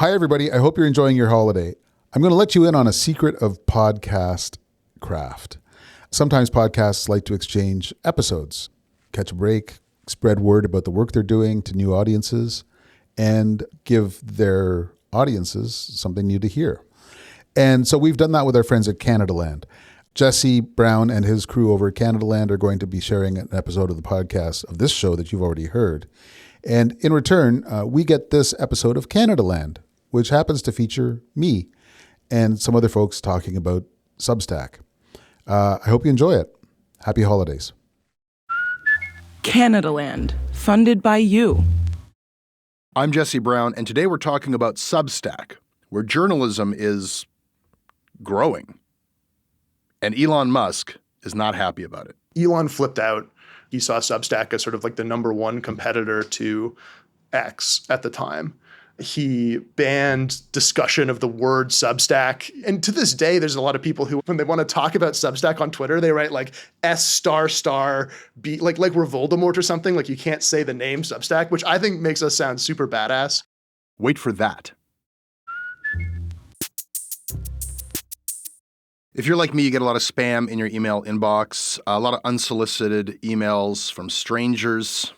Hi, everybody. I hope you're enjoying your holiday. I'm going to let you in on a secret of podcast craft. Sometimes podcasts like to exchange episodes, catch a break, spread word about the work they're doing to new audiences, and give their audiences something new to hear. And so we've done that with our friends at CANADALAND. Jesse Brown and his crew over at CANADALAND are going to be sharing an episode of the podcast of this show that you've already heard. And in return, we get this episode of CANADALAND, which happens to feature me and some other folks talking about Substack. I hope you enjoy it. Happy holidays. CANADALAND, funded by you. I'm Jesse Brown, and today we're talking about Substack, where journalism is growing. And Elon Musk is not happy about it. Elon flipped out. He saw Substack as sort of like the number one competitor to X at the time. He banned discussion of the word Substack. And to this day, there's a lot of people who, when they want to talk about Substack on Twitter, they write like S**B, like we're Voldemort or something. Like you can't say the name Substack, which I think makes us sound super badass. Wait for that. If you're like me, you get a lot of spam in your email inbox, a lot of unsolicited emails from strangers.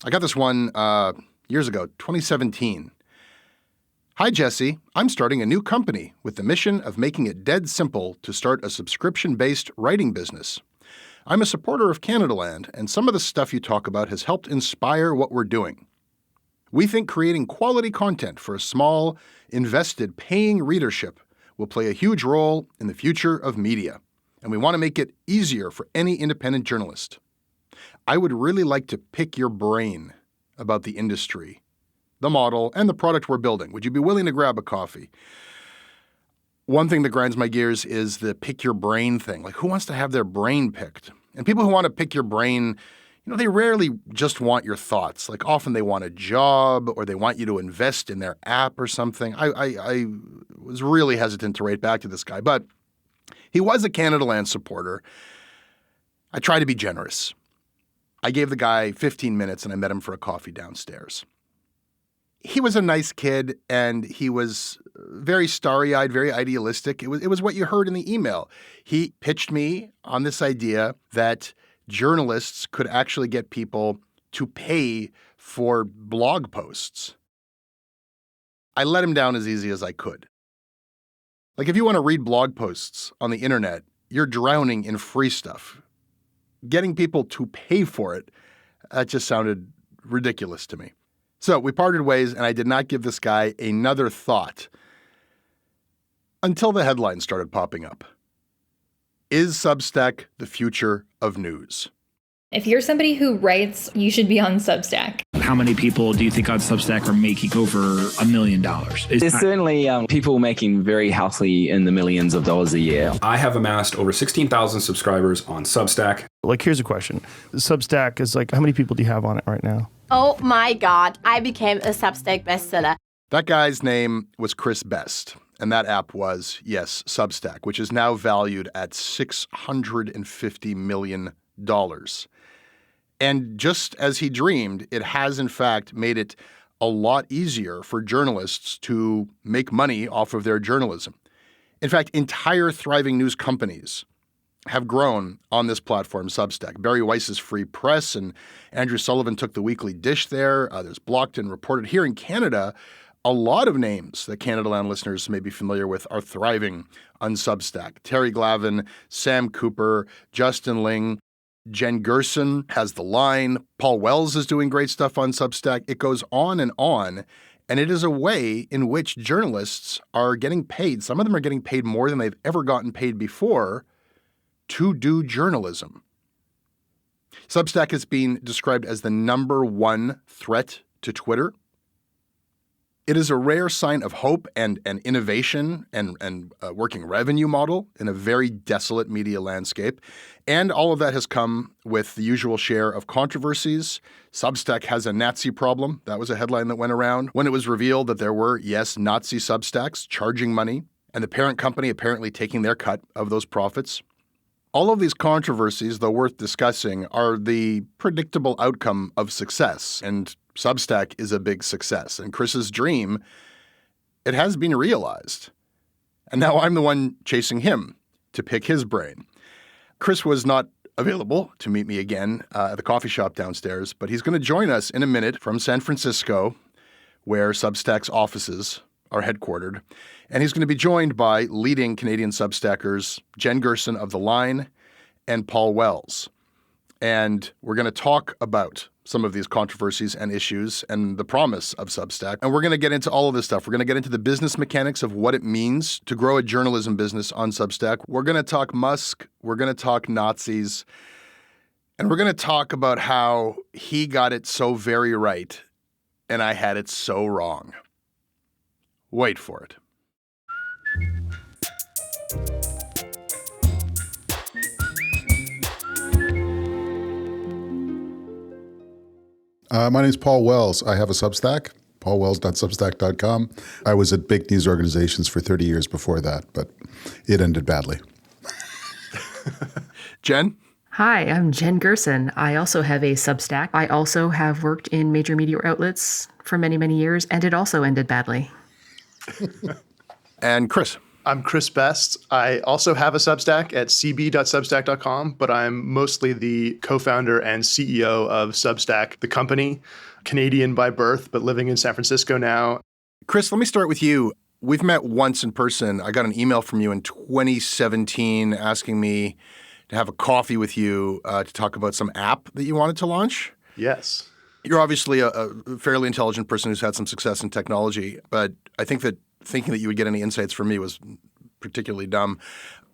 I got this one years ago, 2017. Hi, Jesse. I'm starting a new company with the mission of making it dead simple to start a subscription-based writing business. I'm a supporter of CANADALAND, and some of the stuff you talk about has helped inspire what we're doing. We think creating quality content for a small, invested, paying readership will play a huge role in the future of media, and we want to make it easier for any independent journalist. I would really like to pick your brain about the industry, the model, and the product we're building. Would you be willing to grab a coffee? One thing that grinds my gears is the pick your brain thing. Like, who wants to have their brain picked? And people who want to pick your brain, they rarely just want your thoughts. Like, often they want a job or they want you to invest in their app or something. I was really hesitant to write back to this guy, but he was a CANADALAND supporter. I tried to be generous. I gave the guy 15 minutes and I met him for a coffee downstairs. He was a nice kid and he was very starry-eyed, very idealistic. It was what you heard in the email. He pitched me on this idea that journalists could actually get people to pay for blog posts. I let him down as easy as I could. Like, if you want to read blog posts on the internet, you're drowning in free stuff. Getting people to pay for it, that just sounded ridiculous to me. So we parted ways, and I did not give this guy another thought until the headlines started popping up. Is Substack the future of news? If you're somebody who writes, you should be on Substack. How many people do you think on Substack are making over $1 million? There's certainly people making very healthy in the millions of dollars a year. I have amassed over 16,000 subscribers on Substack. Like, here's a question. Substack is like, how many people do you have on it right now? Oh my God, I became a Substack bestseller. That guy's name was Chris Best, and that app was, yes, Substack, which is now valued at $650 million. And just as he dreamed, it has in fact made it a lot easier for journalists to make money off of their journalism. In fact, entire thriving news companies have grown on this platform, Substack. Barry Weiss's Free Press and Andrew Sullivan took the weekly dish there. There's Blocked and Reported. Here in Canada, a lot of names that CANADALAND listeners may be familiar with are thriving on Substack. Terry Glavin, Sam Cooper, Justin Ling, Jen Gerson has The Line. Paul Wells is doing great stuff on Substack. It goes on, and it is a way in which journalists are getting paid. Some of them are getting paid more than they've ever gotten paid before to do journalism. Substack has been described as the number one threat to Twitter. It is a rare sign of hope and innovation and working revenue model in a very desolate media landscape. And all of that has come with the usual share of controversies. Substack has a Nazi problem. That was a headline that went around when it was revealed that there were, yes, Nazi Substacks charging money, and the parent company apparently taking their cut of those profits. All of these controversies, though worth discussing, are the predictable outcome of success, and Substack is a big success. And Chris's dream it has been realized. And now I'm the one chasing him to pick his brain. Chris was not available to meet me again at the coffee shop downstairs, but he's going to join us in a minute from San Francisco, where Substack's offices are headquartered. And he's going to be joined by leading Canadian Substackers Jen Gerson of The Line and Paul Wells. And we're going to talk about some of these controversies and issues and the promise of Substack. And we're going to get into all of this stuff. We're going to get into the business mechanics of what it means to grow a journalism business on Substack. We're going to talk Musk. We're going to talk Nazis. And we're going to talk about how he got it so very right and I had it so wrong. Wait for it. My name is Paul Wells. I have a Substack, paulwells.substack.com. I was at big news organizations for 30 years before that, but it ended badly. Jen? Hi, I'm Jen Gerson. I also have a Substack. I also have worked in major media outlets for many, many years, and it also ended badly. And Chris? I'm Chris Best. I also have a Substack at cb.substack.com, but I'm mostly the co-founder and CEO of Substack, the company, Canadian by birth, but living in San Francisco now. Chris, let me start with you. We've met once in person. I got an email from you in 2017 asking me to have a coffee with you to talk about some app that you wanted to launch. Yes. You're obviously a fairly intelligent person who's had some success in technology, but I think that thinking that you would get any insights from me was particularly dumb.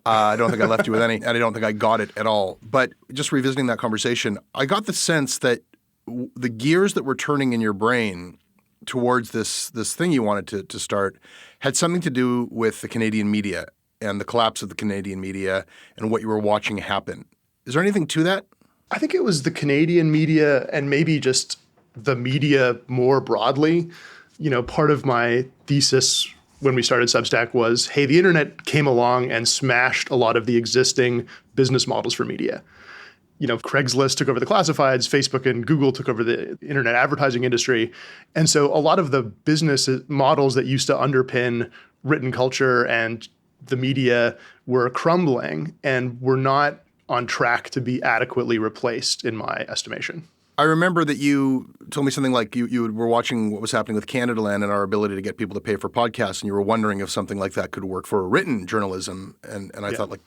I don't think I left you with any, and I don't think I got it at all. But just revisiting that conversation, I got the sense that the gears that were turning in your brain towards this thing you wanted to start had something to do with the Canadian media and the collapse of the Canadian media and what you were watching happen. Is there anything to that? I think it was the Canadian media and maybe just the media more broadly. You know, part of my thesis when we started Substack was, hey, the internet came along and smashed a lot of the existing business models for media. You know, Craigslist took over the classifieds, Facebook and Google took over the internet advertising industry. And so a lot of the business models that used to underpin written culture and the media were crumbling and were not on track to be adequately replaced, in my estimation. I remember that you told me something like you were watching what was happening with CANADALAND and our ability to get people to pay for podcasts, and you were wondering if something like that could work for written journalism. And I thought, like,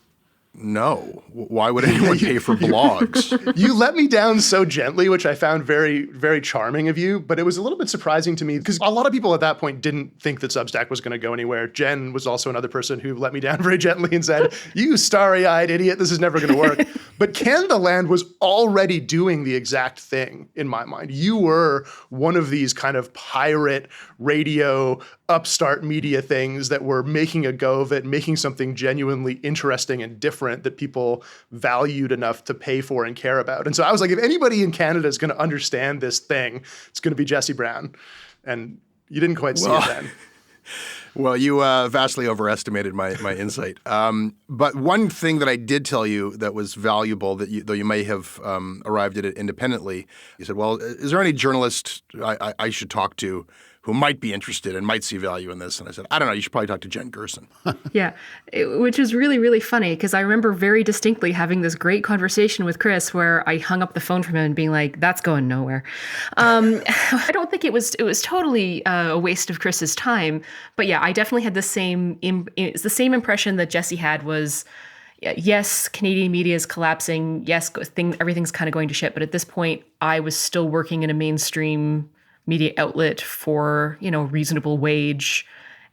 no. Why would anyone pay for blogs? You let me down so gently, which I found very, very charming of you. But it was a little bit surprising to me because a lot of people at that point didn't think that Substack was going to go anywhere. Jen was also another person who let me down very gently and said, you starry-eyed idiot, this is never going to work. But CanadaLand was already doing the exact thing in my mind. You were one of these kind of pirate radio upstart media things that were making a go of it, making something genuinely interesting and different that people valued enough to pay for and care about. And so I was like, if anybody in Canada is going to understand this thing, it's going to be Jesse Brown. And you didn't quite see it then. Well, you vastly overestimated my insight. But one thing that I did tell you that was valuable, that though you may have arrived at it independently, you said, well, is there any journalist I should talk to who might be interested and might see value in this? And I said, I don't know, you should probably talk to Jen Gerson. Yeah, which is really, really funny because I remember very distinctly having this great conversation with Chris where I hung up the phone from him and being like, that's going nowhere. I don't think it was totally a waste of Chris's time. But yeah, I definitely had the same impression that Jesse had was, yes, Canadian media is collapsing. Yes, everything's kind of going to shit. But at this point, I was still working in a mainstream media outlet for, reasonable wage.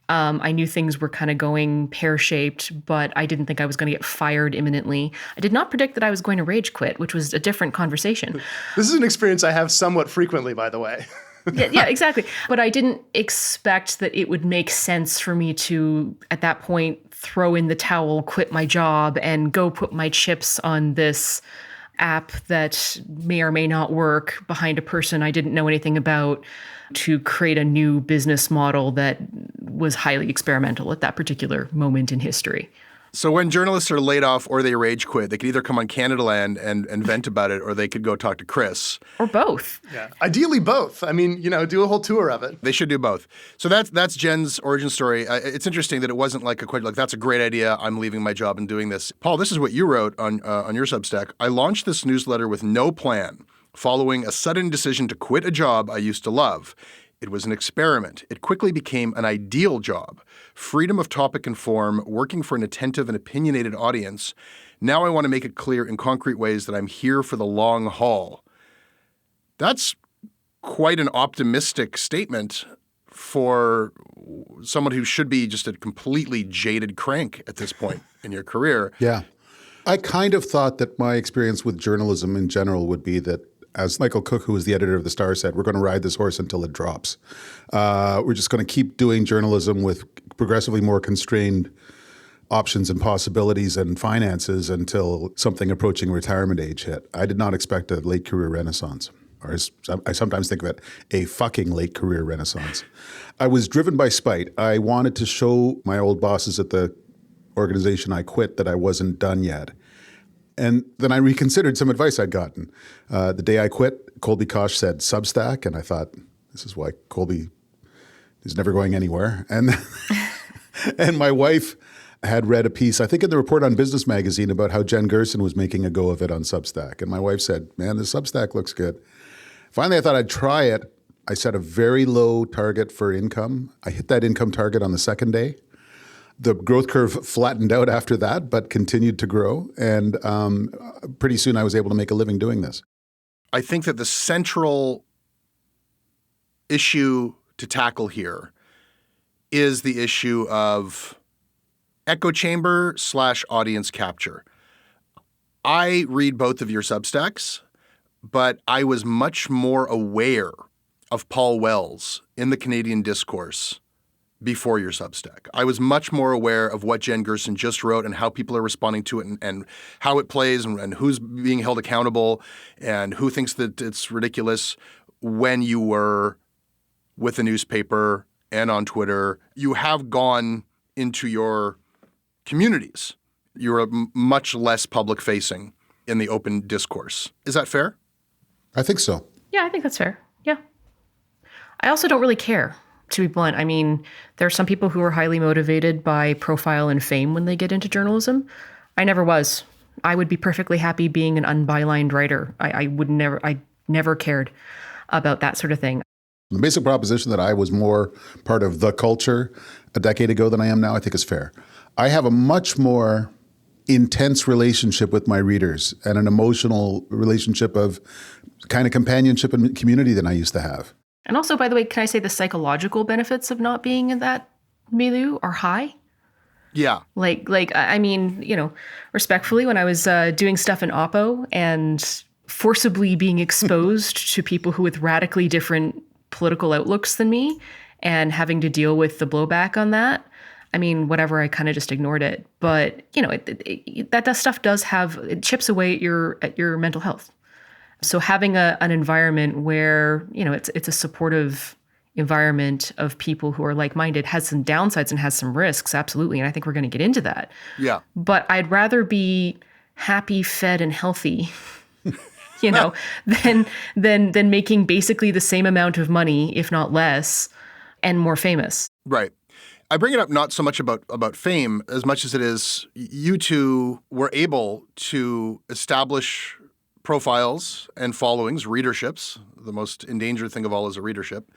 I knew things were kind of going pear-shaped, but I didn't think I was going to get fired imminently. I did not predict that I was going to rage quit, which was a different conversation. This is an experience I have somewhat frequently, by the way. Yeah, exactly. But I didn't expect that it would make sense for me to, at that point, throw in the towel, quit my job, and go put my chips on this app that may or may not work behind a person I didn't know anything about to create a new business model that was highly experimental at that particular moment in history. So when journalists are laid off or they rage quit, they could either come on CanadaLand and vent about it, or they could go talk to Chris. Or both. Yeah, ideally both. I mean, do a whole tour of it. They should do both. So that's Jen's origin story. It's interesting that it wasn't like a question like, that's a great idea, I'm leaving my job and doing this. Paul, this is what you wrote on your Substack. I launched this newsletter with no plan, following a sudden decision to quit a job I used to love. It was an experiment. It quickly became an ideal job. Freedom of topic and form, working for an attentive and opinionated audience. Now I want to make it clear in concrete ways that I'm here for the long haul. That's quite an optimistic statement for someone who should be just a completely jaded crank at this point in your career. Yeah. I kind of thought that my experience with journalism in general would be that, as Michael Cook, who was the editor of The Star, said, we're going to ride this horse until it drops. We're just going to keep doing journalism with progressively more constrained options and possibilities and finances until something approaching retirement age hit. I did not expect a late career renaissance, or as I sometimes think of it, a fucking late career renaissance. I was driven by spite. I wanted to show my old bosses at the organization I quit that I wasn't done yet. And then I reconsidered some advice I'd gotten. The day I quit, Colby Kosh said Substack, and I thought, this is why Colby is never going anywhere. And and my wife had read a piece, I think in the Report on Business magazine, about how Jen Gerson was making a go of it on Substack. And my wife said, man, this Substack looks good. Finally, I thought I'd try it. I set a very low target for income. I hit that income target on the second day. The growth curve flattened out after that, but continued to grow. And pretty soon I was able to make a living doing this. I think that the central issue to tackle here is the issue of echo chamber / audience capture. I read both of your Substacks, but I was much more aware of Paul Wells in the Canadian discourse before your Substack. I was much more aware of what Jen Gerson just wrote and how people are responding to it and how it plays and who's being held accountable and who thinks that it's ridiculous when you were with a newspaper and on Twitter. You have gone into your communities. You're much less public-facing in the open discourse. Is that fair? I think so. Yeah, I think that's fair. Yeah. I also don't really care, to be blunt. I mean, there are some people who are highly motivated by profile and fame when they get into journalism. I never was. I would be perfectly happy being an unbylined writer. I never cared about that sort of thing. The basic proposition that I was more part of the culture a decade ago than I am now, I think is fair. I have a much more intense relationship with my readers and an emotional relationship of kind of companionship and community than I used to have. And also, by the way, can I say the psychological benefits of not being in that milieu are high? Yeah. I mean, respectfully, when I was doing stuff in Oppo and forcibly being exposed to people who with radically different political outlooks than me and having to deal with the blowback on that, I mean, whatever, I kind of just ignored it. But, that stuff it chips away at your mental health. So having an environment where, it's a supportive environment of people who are like-minded has some downsides and has some risks, absolutely. And I think we're going to get into that. Yeah. But I'd rather be happy, fed, and healthy, than making basically the same amount of money, if not less, and more famous. Right. I bring it up not so much about fame as much as it is you two were able to establish profiles and followings, readerships. The most endangered thing of all is a readership,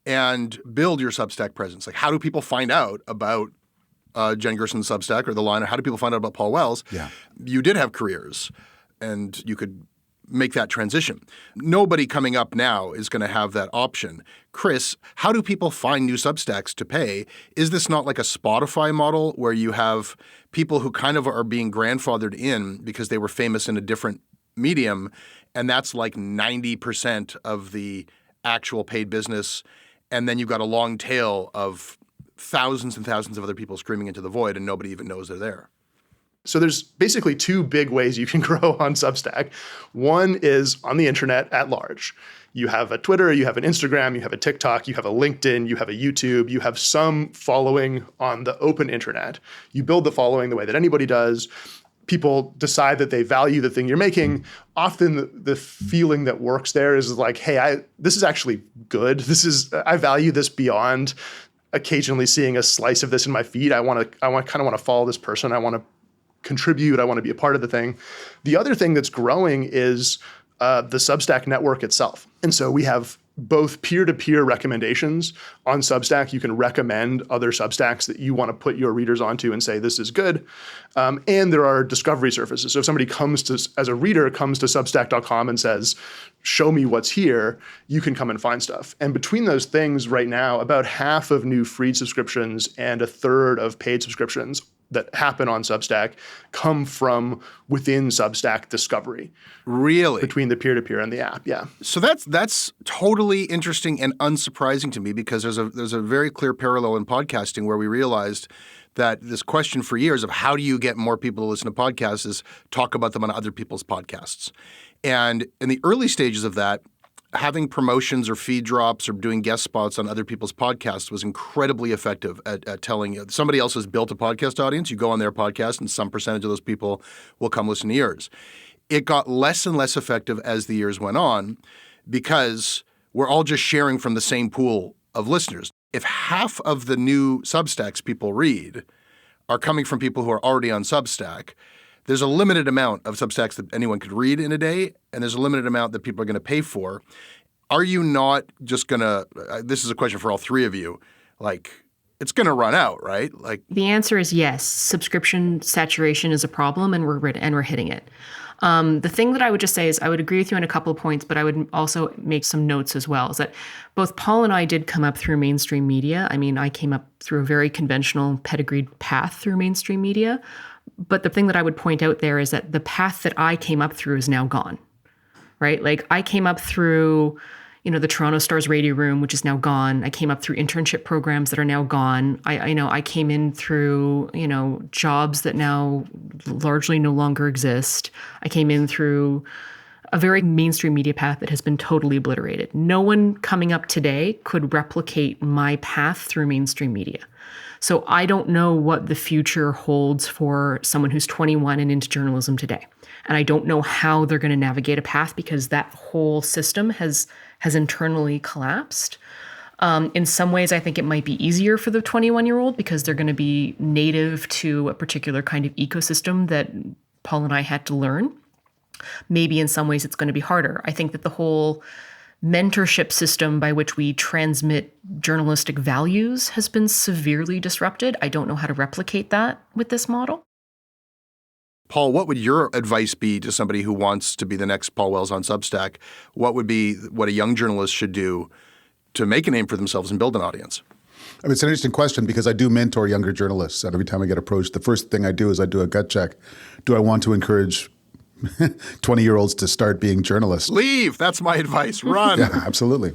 and build your Substack presence. Like, how do people find out about Jen Gerson's Substack or The Line? Or how do people find out about Paul Wells? Yeah. You did have careers, and you could make that transition. Nobody coming up now is going to have that option. Chris, how do people find new Substacks to pay? Is this not like a Spotify model where you have people who kind of are being grandfathered in because they were famous in a different medium, and that's like 90% of the actual paid business, and then you've got a long tail of thousands and thousands of other people screaming into the void and nobody even knows they're there? So there's basically two big ways you can grow on Substack. One is on the internet at large. You have a Twitter, you have an Instagram, you have a TikTok, you have a LinkedIn, you have a YouTube, you have some following on the open internet. You build the following the way that anybody does. People decide that they value the thing you're making. Often the feeling that works there is like, hey, this is actually good. I value this beyond occasionally seeing a slice of this in my feed. I kind of want to follow this person. I want to contribute. I want to be a part of the thing. The other thing that's growing is the Substack network itself. And so we have both peer-to-peer recommendations on Substack. You can recommend other Substacks that you want to put your readers onto and say, this is good. And there are discovery surfaces. So if somebody as a reader comes to Substack.com and says, show me what's here, you can come and find stuff. And between those things right now, about half of new free subscriptions and a third of paid subscriptions that happen on Substack come from within Substack discovery. Really? Between the peer-to-peer and the app, yeah. So that's totally interesting and unsurprising to me, because there's a very clear parallel in podcasting where we realized that this question for years of how do you get more people to listen to podcasts is talk about them on other people's podcasts. And in the early stages of that, having promotions or feed drops or doing guest spots on other people's podcasts was incredibly effective at telling you somebody else has built a podcast audience. You go on their podcast and some percentage of those people will come listen to yours. It got less and less effective as the years went on because we're all just sharing from the same pool of listeners. If half of the new Substacks people read are coming from people who are already on Substack, there's a limited amount of Substacks that anyone could read in a day, and there's a limited amount that people are going to pay for. Are you not just going to this is a question for all three of you, like, it's going to run out, right? Like, the answer is yes. Subscription saturation is a problem, and we're hitting it. The thing that I would just say is I would agree with you on a couple of points, but I would also make some notes as well, is that both Paul and I did come up through mainstream media. I mean, I came up through a very conventional pedigreed path through mainstream media. But the thing that I would point out there is that the path that I came up through is now gone, right? Like, I came up through, the Toronto Stars radio room, which is now gone. I came up through internship programs that are now gone. I came in through, jobs that now largely no longer exist. I came in through a very mainstream media path that has been totally obliterated. No one coming up today could replicate my path through mainstream media. So I don't know what the future holds for someone who's 21 and into journalism today. And I don't know how they're going to navigate a path because that whole system has internally collapsed. In some ways, I think it might be easier for the 21-year-old because they're going to be native to a particular kind of ecosystem that Paul and I had to learn. Maybe in some ways it's going to be harder. I think that the whole mentorship system by which we transmit journalistic values has been severely disrupted. I don't know how to replicate that with this model. Paul, what would your advice be to somebody who wants to be the next Paul Wells on Substack? What would be what a young journalist should do to make a name for themselves and build an audience? I mean, it's an interesting question because I do mentor younger journalists. And every time I get approached, the first thing I do is I do a gut check. Do I want to encourage 20-year-olds to start being journalists? Leave. That's my advice. Run. Yeah, absolutely.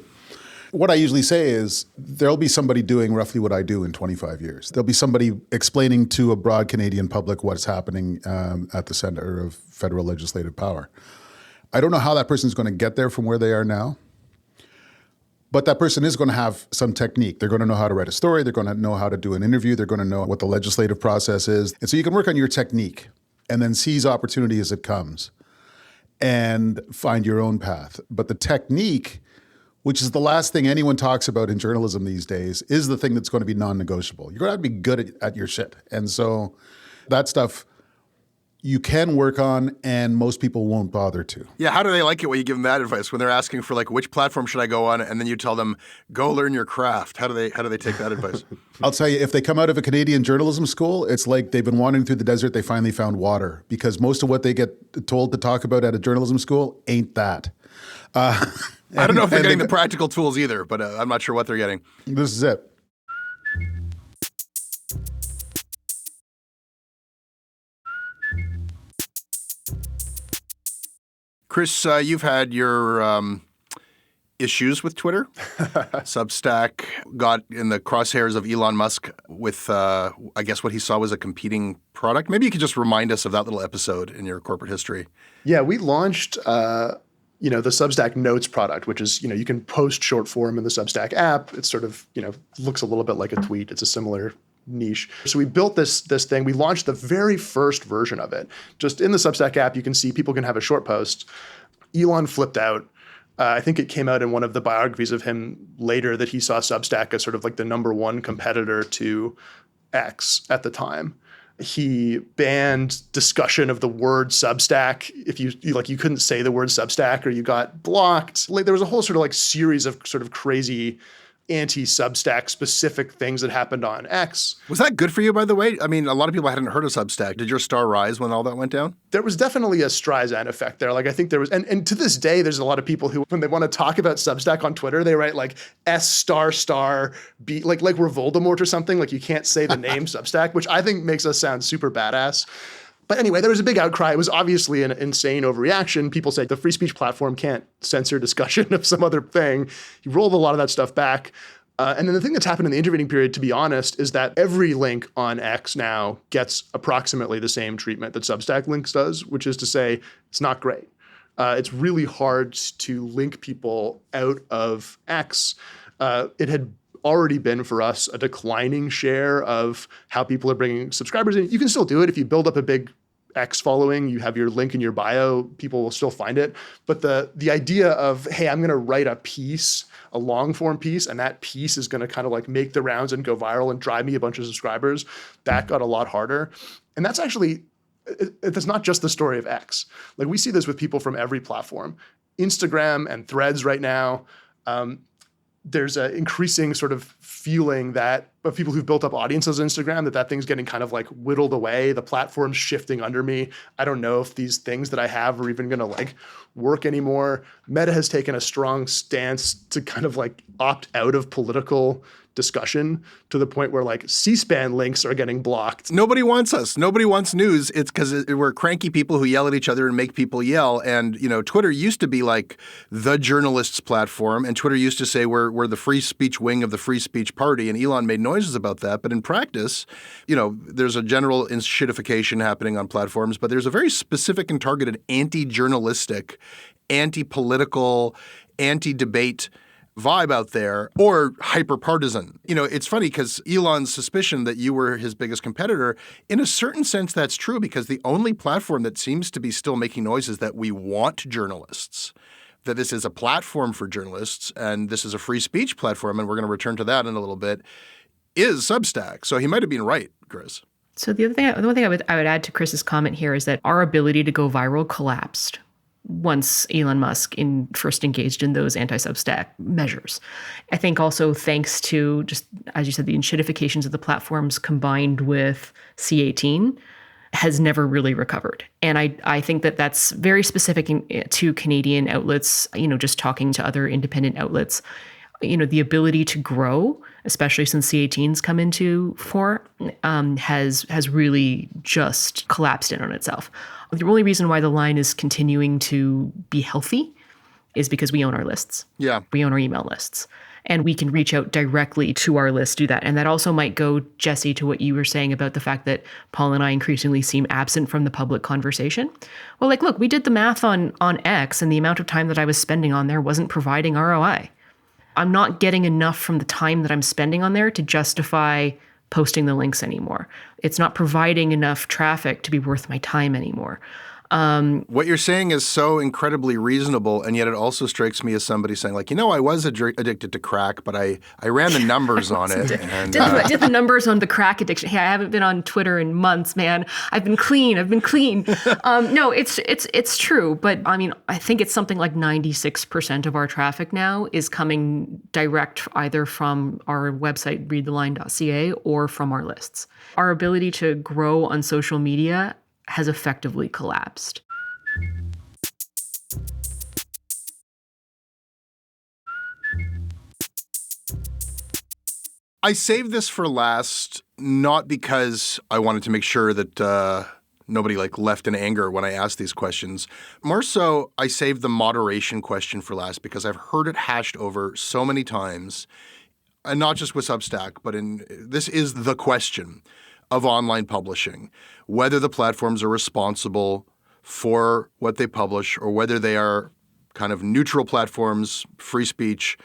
What I usually say is there'll be somebody doing roughly what I do in 25 years. There'll be somebody explaining to a broad Canadian public what's happening at the center of federal legislative power. I don't know how that person's going to get there from where they are now, but that person is going to have some technique. They're going to know how to write a story. They're going to know how to do an interview. They're going to know what the legislative process is. And so you can work on your technique and then seize opportunity as it comes and find your own path. But the technique, which is the last thing anyone talks about in journalism these days, is the thing that's going to be non-negotiable. You're going to have to be good at your shit. And so that stuff you can work on and most people won't bother to. Yeah, how do they like it when you give them that advice? When they're asking for like, which platform should I go on? And then you tell them, go learn your craft. How do they take that advice? I'll tell you, if they come out of a Canadian journalism school, it's like they've been wandering through the desert, they finally found water. Because most of what they get told to talk about at a journalism school ain't that. I don't know if they're getting the practical tools either, but I'm not sure what they're getting. This is it. Chris, you've had your issues with Twitter. Substack got in the crosshairs of Elon Musk with, I guess, what he saw was a competing product. Maybe you could just remind us of that little episode in your corporate history. Yeah, we launched the Substack Notes product, which is, you can post short form in the Substack app. It's sort of, looks a little bit like a tweet. It's a similar niche. So we built this thing. We launched the very first version of it. Just in the Substack app, you can see people can have a short post. Elon flipped out. I think it came out in one of the biographies of him later that he saw Substack as sort of like the number one competitor to X at the time. He banned discussion of the word Substack. If you couldn't say the word Substack or you got blocked. There was a whole sort of like series of sort of crazy anti-Substack specific things that happened on X. Was that good for you, by the way? I mean, a lot of people hadn't heard of Substack. Did your star rise when all that went down? There was definitely a Streisand effect there. Like I think there was, and to this day, there's a lot of people who, when they want to talk about Substack on Twitter, they write like S***B, like we're Voldemort or something. Like you can't say the name Substack, which I think makes us sound super badass. But anyway, there was a big outcry. It was obviously an insane overreaction. People said the free speech platform can't censor discussion of some other thing. He rolled a lot of that stuff back. And then the thing that's happened in the intervening period, to be honest, is that every link on X now gets approximately the same treatment that Substack links does, which is to say it's not great. It's really hard to link people out of X. It had already been for us a declining share of how people are bringing subscribers in. You can still do it if you build up a big X following, you have your link in your bio, people will still find it. But the idea of, hey, I'm going to write a piece, a long form piece, and that piece is going to kind of like make the rounds and go viral and drive me a bunch of subscribers, that got a lot harder. And that's actually, that's not just the story of X. Like we see this with people from every platform. Instagram and Threads right now, there's an increasing sort of feeling that of people who've built up audiences on Instagram, that thing's getting kind of like whittled away. The platform's shifting under me. I don't know if these things that I have are even going to like work anymore. Meta has taken a strong stance to kind of like opt out of political discussion to the point where like C-SPAN links are getting blocked. Nobody wants us. Nobody wants news. It's because we're cranky people who yell at each other and make people yell. And, Twitter used to be like the journalists' platform. And Twitter used to say we're the free speech wing of the free speech party. And Elon made noises about that. But in practice, there's a general shitification happening on platforms. But there's a very specific and targeted anti-journalistic, anti-political, anti-debate vibe out there, or hyper-partisan. It's funny because Elon's suspicion that you were his biggest competitor, in a certain sense, that's true because the only platform that seems to be still making noise is that we want journalists, that this is a platform for journalists, and this is a free speech platform, and we're going to return to that in a little bit, is Substack. So he might have been right, Chris. So the one thing I would add to Chris's comment here is that our ability to go viral collapsed once Elon Musk first engaged in those anti-Substack measures. I think also thanks to, just as you said, the enshittifications of the platforms combined with C18 has never really recovered. And I think that that's very specific to Canadian outlets, just talking to other independent outlets. The ability to grow, especially since C18's come into fore, has really just collapsed in on itself. The only reason why the line is continuing to be healthy is because we own our lists. Yeah. We own our email lists. And we can reach out directly to our list, do that. And that also might go, Jesse, to what you were saying about the fact that Paul and I increasingly seem absent from the public conversation. Well, look, we did the math on X, and the amount of time that I was spending on there wasn't providing ROI. I'm not getting enough from the time that I'm spending on there to justify posting the links anymore. It's not providing enough traffic to be worth my time anymore. What you're saying is so incredibly reasonable, and yet it also strikes me as somebody saying, like, I was addicted to crack, but I ran the numbers on it. Did the numbers on the crack addiction. Hey, I haven't been on Twitter in months, man. I've been clean. No, it's true. But I mean, I think it's something like 96% of our traffic now is coming direct either from our website, readtheline.ca, or from our lists. Our ability to grow on social media has effectively collapsed. I saved this for last, not because I wanted to make sure that Nobody left in anger when I asked these questions. More so, I saved the moderation question for last because I've heard it hashed over so many times, and not just with Substack, but this is the question of online publishing, whether the platforms are responsible for what they publish or whether they are kind of neutral platforms, free speech.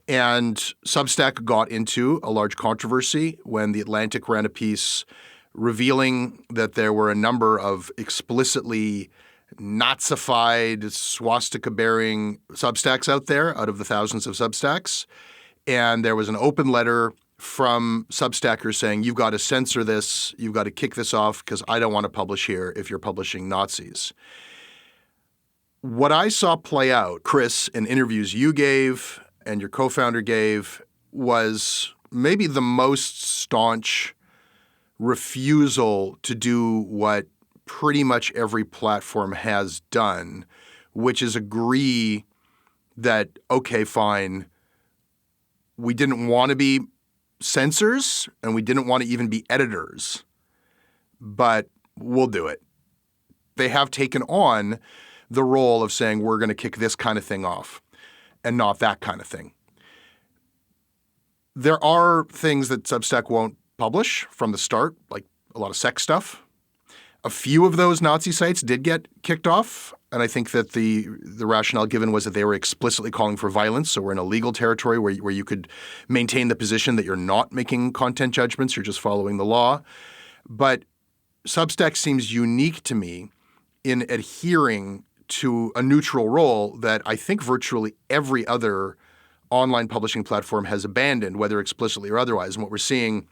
And Substack got into a large controversy when The Atlantic ran a piece revealing that there were a number of explicitly Nazified, swastika-bearing Substacks out there out of the thousands of Substacks. And there was an open letter from Substackers saying, you've got to censor this, you've got to kick this off because I don't want to publish here if you're publishing Nazis. What I saw play out, Chris, in interviews you gave and your co-founder gave, was maybe the most staunch refusal to do what pretty much every platform has done, which is agree that, okay, fine, we didn't want to be censors and we didn't want to even be editors, but we'll do it. They have taken on the role of saying we're going to kick this kind of thing off and not that kind of thing. There are things that Substack won't publish from the start, like a lot of sex stuff. A few of those Nazi sites did get kicked off, and I think that the rationale given was that they were explicitly calling for violence, so we're in a legal territory where you could maintain the position that you're not making content judgments, you're just following the law. But Substack seems unique to me in adhering to a neutral role that I think virtually every other online publishing platform has abandoned, whether explicitly or otherwise. And what we're seeing,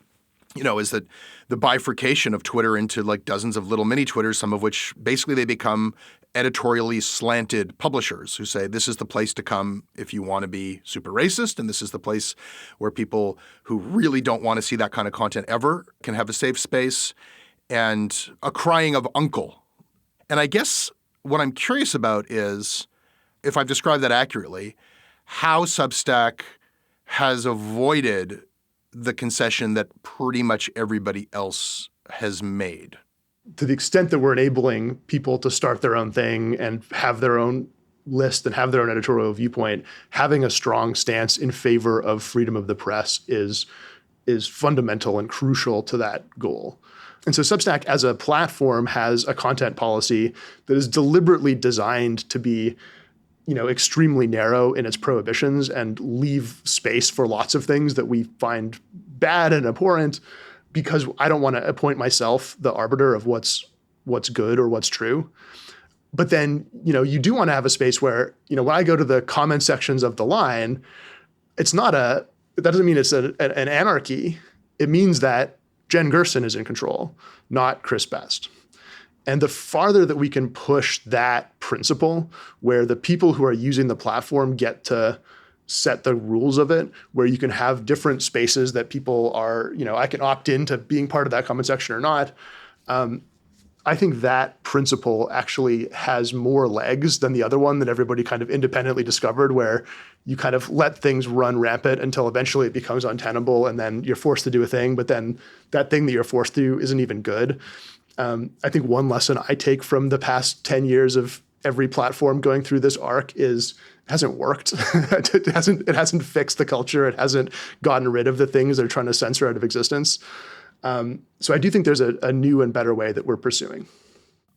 is that the bifurcation of Twitter into dozens of little mini Twitters, some of which basically they become editorially slanted publishers who say this is the place to come if you want to be super racist, and this is the place where people who really don't want to see that kind of content ever can have a safe space, and a crying of uncle. And I guess what I'm curious about is, if I've described that accurately, how Substack has avoided the concession that pretty much everybody else has made. To the extent that we're enabling people to start their own thing and have their own list and have their own editorial viewpoint, having a strong stance in favor of freedom of the press is fundamental and crucial to that goal. And so Substack as a platform has a content policy that is deliberately designed to be extremely narrow in its prohibitions and leave space for lots of things that we find bad and abhorrent, because I don't want to appoint myself the arbiter of what's good or what's true. But then, you do want to have a space where, when I go to the comment sections of the line, that doesn't mean it's an anarchy. It means that Jen Gerson is in control, not Chris Best. And the farther that we can push that principle, where the people who are using the platform get to set the rules of it, where you can have different spaces that people are, I can opt into being part of that comment section or not. I think that principle actually has more legs than the other one that everybody kind of independently discovered, where you kind of let things run rampant until eventually it becomes untenable and then you're forced to do a thing, but then that thing that you're forced to do isn't even good. I think one lesson I take from the past 10 years of every platform going through this arc is it hasn't worked. It hasn't fixed the culture. It hasn't gotten rid of the things they're trying to censor out of existence. So I do think there's a new and better way that we're pursuing.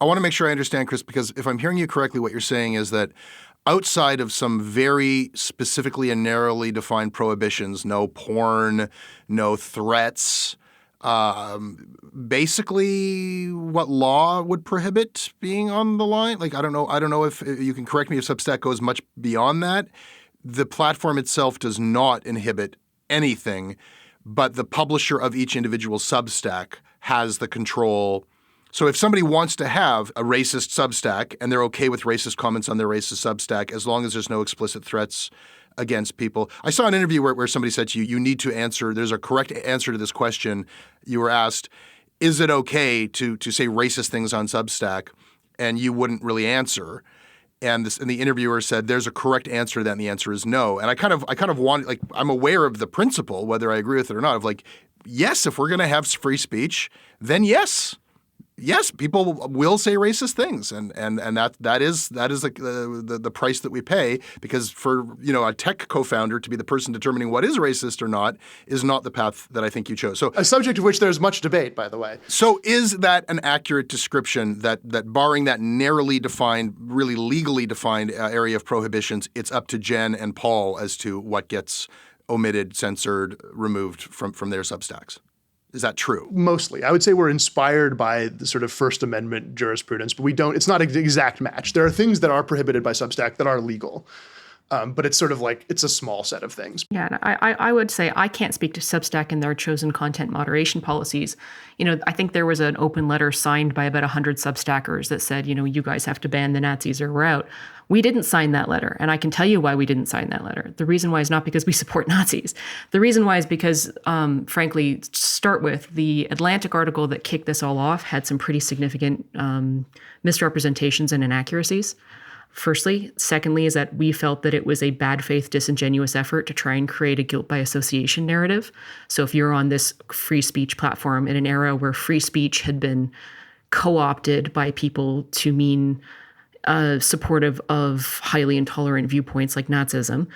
I want to make sure I understand, Chris, because if I'm hearing you correctly, what you're saying is that outside of some very specifically and narrowly defined prohibitions, no porn, no threats, basically what law would prohibit being on the line? I don't know if you can correct me if Substack goes much beyond that. The platform itself does not inhibit anything, but the publisher of each individual Substack has the control. So if somebody wants to have a racist Substack and they're okay with racist comments on their racist Substack, as long as there's no explicit threats against people. I saw an interview where somebody said to you, you need to answer, there's a correct answer to this question. You were asked, is it okay to say racist things on Substack? And you wouldn't really answer. And the interviewer said, there's a correct answer to that, and the answer is no. And I kind of want, I'm aware of the principle, whether I agree with it or not, of yes, if we're going to have free speech, then yes. yes, people will say racist things, and that is the price that we pay, because for a tech co-founder to be the person determining what is racist or not is not the path that I think you chose. So a subject of which there's much debate, by the way. So is that an accurate description that barring that narrowly defined, really legally defined area of prohibitions, it's up to Jen and Paul as to what gets omitted, censored, removed from their Substacks? Is that true? Mostly. I would say we're inspired by the sort of First Amendment jurisprudence, but it's not an exact match. There are things that are prohibited by Substack that are legal. But it's sort of like, it's a small set of things. Yeah, and I would say I can't speak to Substack and their chosen content moderation policies. I think there was an open letter signed by about 100 Substackers that said, you guys have to ban the Nazis or we're out. We didn't sign that letter, and I can tell you why we didn't sign that letter. The reason why is not because we support Nazis. The reason why is because, frankly, to start with, the Atlantic article that kicked this all off had some pretty significant misrepresentations and inaccuracies. Firstly. Secondly is that we felt that it was a bad faith, disingenuous effort to try and create a guilt by association narrative. So if you're on this free speech platform in an era where free speech had been co-opted by people to mean supportive of highly intolerant viewpoints like Nazism,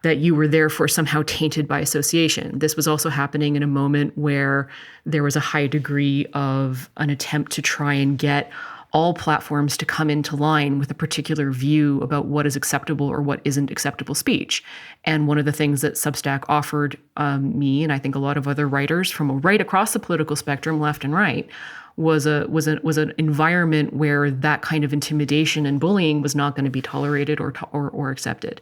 that you were therefore somehow tainted by association. This was also happening in a moment where there was a high degree of an attempt to try and get all platforms to come into line with a particular view about what is acceptable or what isn't acceptable speech. And one of the things that Substack offered me, and I think a lot of other writers from right across the political spectrum, left and right, was an environment where that kind of intimidation and bullying was not going to be tolerated or accepted.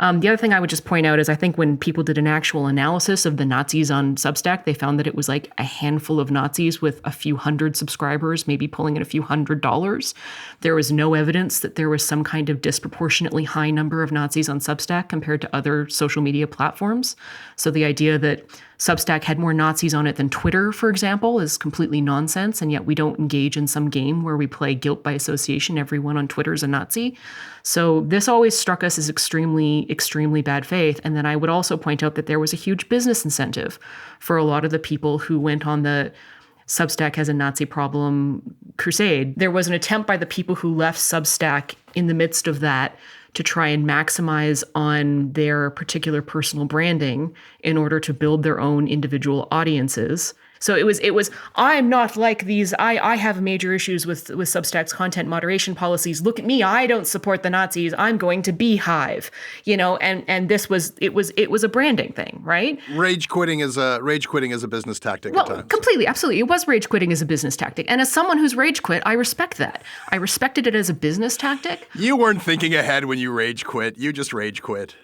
The other thing I would just point out is I think when people did an actual analysis of the Nazis on Substack, they found that it was like a handful of Nazis with a few hundred subscribers, maybe pulling in a few $100s. There was no evidence that there was some kind of disproportionately high number of Nazis on Substack compared to other social media platforms. So the idea that Substack had more Nazis on it than Twitter, for example, is completely nonsense, and yet we don't engage in some game where we play guilt by association. Everyone on Twitter is a Nazi. So this always struck us as extremely, extremely bad faith. And then I would also point out that there was a huge business incentive for a lot of the people who went on the Substack has a Nazi problem crusade. There was an attempt by the people who left Substack in the midst of that to try and maximize on their particular personal branding in order to build their own individual audiences. So it was I'm not like these. I have major issues with Substack's content moderation policies. Look at me. I don't support the Nazis. I'm going to Beehive. And this was a branding thing, right? Rage quitting is a business tactic at times. Completely, absolutely. It was rage quitting as a business tactic. And as someone who's rage quit, I respect that. I respected it as a business tactic. You weren't thinking ahead when you rage quit. You just rage quit.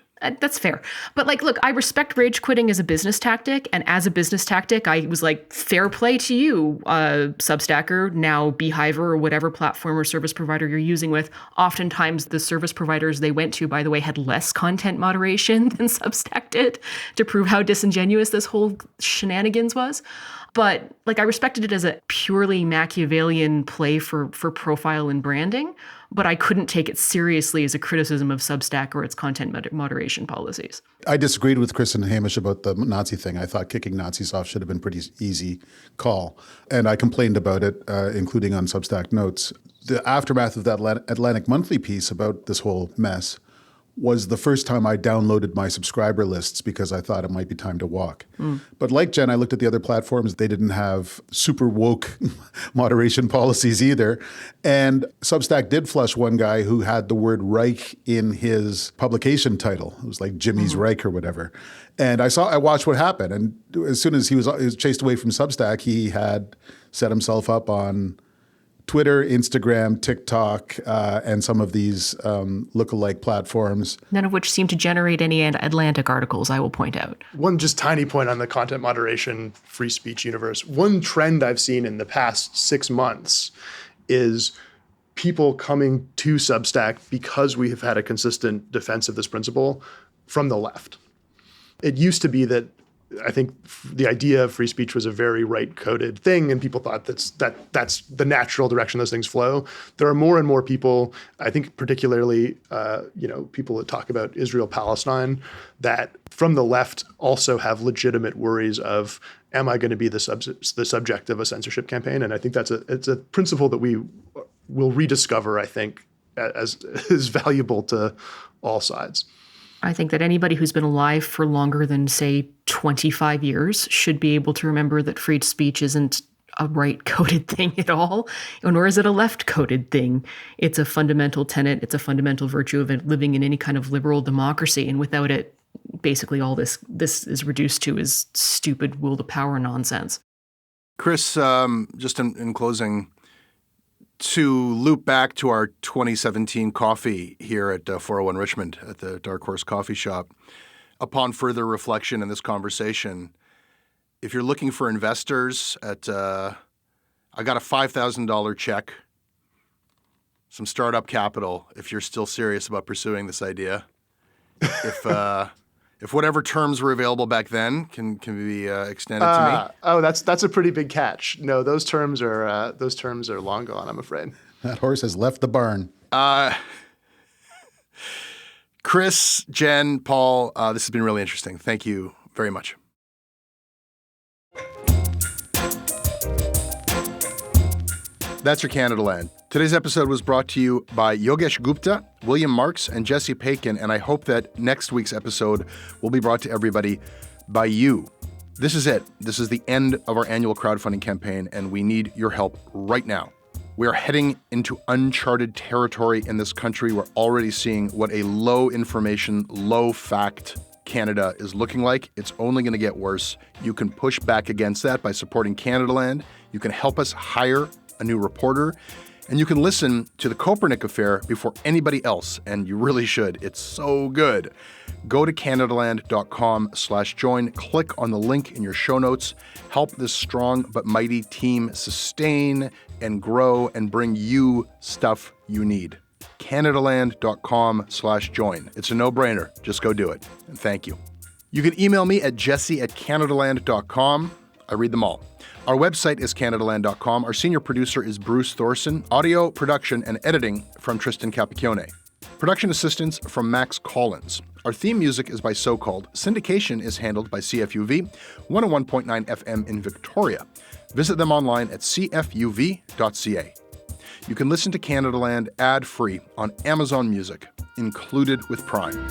That's fair. But look, I respect rage quitting as a business tactic. And as a business tactic, I was like, fair play to you, Substacker, now Beehiver, or whatever platform or service provider you're using with. Oftentimes the service providers they went to, by the way, had less content moderation than Substack did to prove how disingenuous this whole shenanigans was. But I respected it as a purely Machiavellian play for profile and branding, but I couldn't take it seriously as a criticism of Substack or its content moderation policies. I disagreed with Chris and Hamish about the Nazi thing. I thought kicking Nazis off should have been a pretty easy call. And I complained about it, including on Substack Notes. The aftermath of that Atlantic Monthly piece about this whole mess was the first time I downloaded my subscriber lists because I thought it might be time to walk. But like Jen, I looked at the other platforms. They didn't have super woke moderation policies either. And Substack did flush one guy who had the word Reich in his publication title. It was like Jimmy's Reich or whatever. And I watched what happened. And as soon as he was chased away from Substack, he had set himself up on Twitter, Instagram, TikTok, and some of these lookalike platforms. None of which seem to generate any Atlantic articles, I will point out. One just tiny point on the content moderation free speech universe. One trend I've seen in the past 6 months is people coming to Substack because we have had a consistent defense of this principle from the left. It used to be that I think the idea of free speech was a very right-coded thing, and people thought that's the natural direction those things flow. There are more and more people, I think particularly people that talk about Israel-Palestine, that from the left also have legitimate worries of, am I going to be the subject of a censorship campaign? And I think it's a principle that we will rediscover, I think, as valuable to all sides. I think that anybody who's been alive for longer than, say, 25 years should be able to remember that free speech isn't a right-coded thing at all, nor is it a left-coded thing. It's a fundamental tenet. It's a fundamental virtue of living in any kind of liberal democracy. And without it, basically all this is reduced to is stupid will to power nonsense. Chris, just in closing, to loop back to our 2017 coffee here at 401 Richmond at the Dark Horse Coffee Shop, upon further reflection in this conversation, if you're looking for investors I got a $5,000 check, some startup capital, if you're still serious about pursuing this idea. If whatever terms were available back then can be extended to me. Oh, that's a pretty big catch. No, those terms are long gone, I'm afraid. That horse has left the barn. Chris, Jen, Paul, this has been really interesting. Thank you very much. That's your Canada Land. Today's episode was brought to you by Yogesh Gupta, William Marks, and Jesse Paikin, and I hope that next week's episode will be brought to everybody by you. This is it. This is the end of our annual crowdfunding campaign, and we need your help right now. We are heading into uncharted territory in this country. We're already seeing what a low information, low fact Canada is looking like. It's only going to get worse. You can push back against that by supporting CanadaLand. You can help us hire a new reporter, and you can listen to the Copernic Affair before anybody else, and you really should. It's so good. Go to CanadaLand.com/join. Click on the link in your show notes. Help this strong but mighty team sustain and grow and bring you stuff you need. CanadaLand.com/join. It's a no-brainer. Just go do it. And thank you. You can email me at jesse@CanadaLand.com. I read them all. Our website is CanadaLand.com. Our senior producer is Bruce Thorson. Audio, production, and editing from Tristan Capacchione. Production assistance from Max Collins. Our theme music is by So Called. Syndication is handled by CFUV, 101.9 FM in Victoria. Visit them online at cfuv.ca. You can listen to CanadaLand ad-free on Amazon Music, included with Prime.